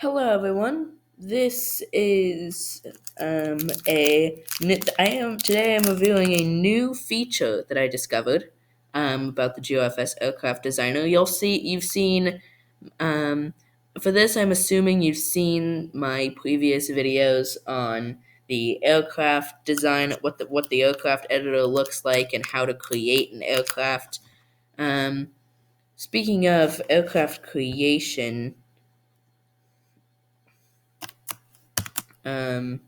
Hello, everyone. This is today. I'm reviewing a new feature that I discovered about the GeoFS aircraft designer. You've seen for this. I'm assuming you've seen my previous videos on the aircraft design, what the aircraft editor looks like, and how to create an aircraft. Um, Speaking of aircraft creation. Um,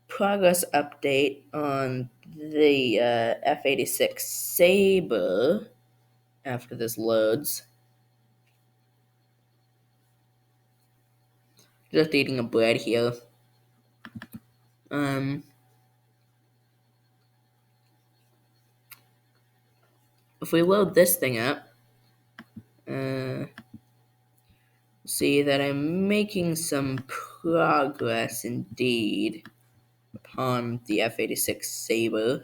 Progress update on the F-86 Sabre after this loads. Just eating a bread here. If we load this thing up, see that I'm making some progress indeed upon the F-86 Sabre.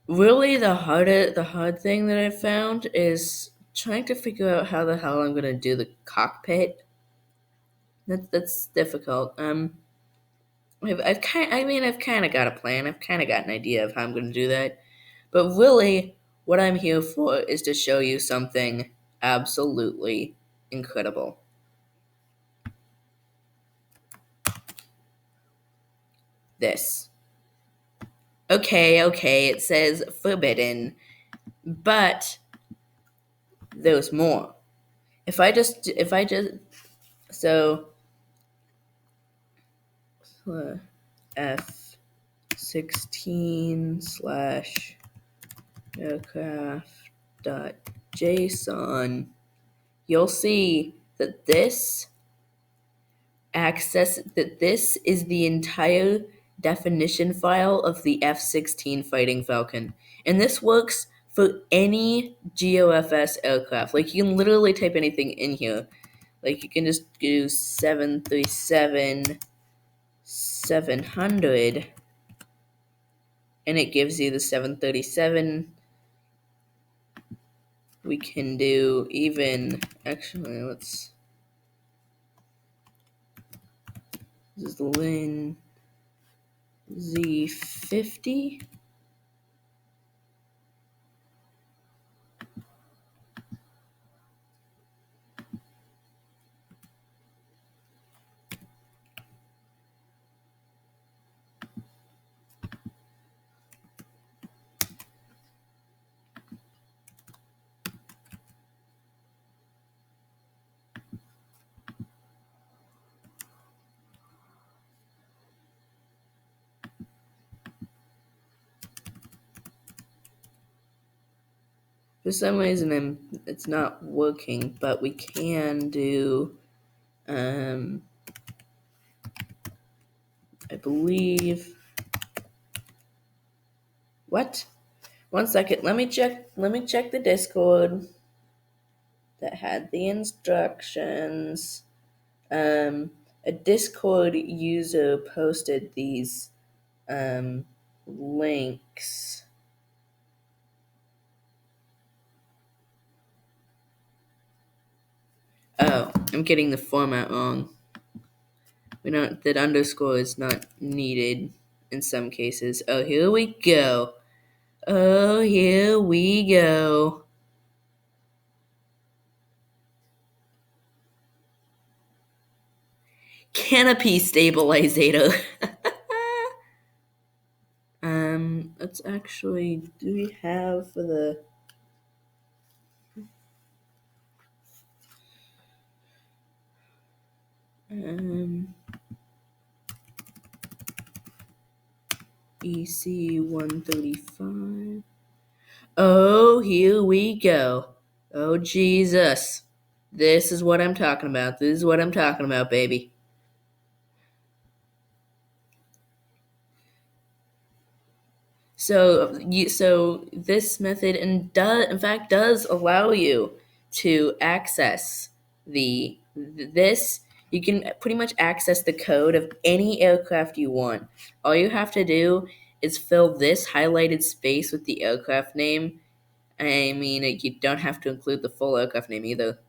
Really, the hard thing that I found is trying to figure out how the hell I'm gonna do the cockpit. That's difficult. I've kind of got a plan. I've kind of got an idea of how I'm going to do that. But really, what I'm here for is to show you something absolutely incredible. This. Okay, it says forbidden, but there's more. So, F16 slash aircraft.json, you'll see that this is the entire definition file of the F-16 Fighting Falcon. And this works for any GeoFS aircraft. Like, you can literally type anything in here. Like, you can just do 737 700, and it gives you the 737. We can do this is the Lin Z50. For some reason, it's not working, but we can do, I believe. What? 1 second. Let me check the Discord that had the instructions. A Discord user posted these links. Oh, I'm getting the format wrong. That underscore is not needed in some cases. Oh, here we go. Canopy stabilizer. Let's actually, do we have for the EC 135? Oh, here we go. Oh, Jesus. This is what I'm talking about. Baby. So this method in fact does allow you to access this. You can pretty much access the code of any aircraft you want. All you have to do is fill this highlighted space with the aircraft name. I mean, you don't have to include the full aircraft name either.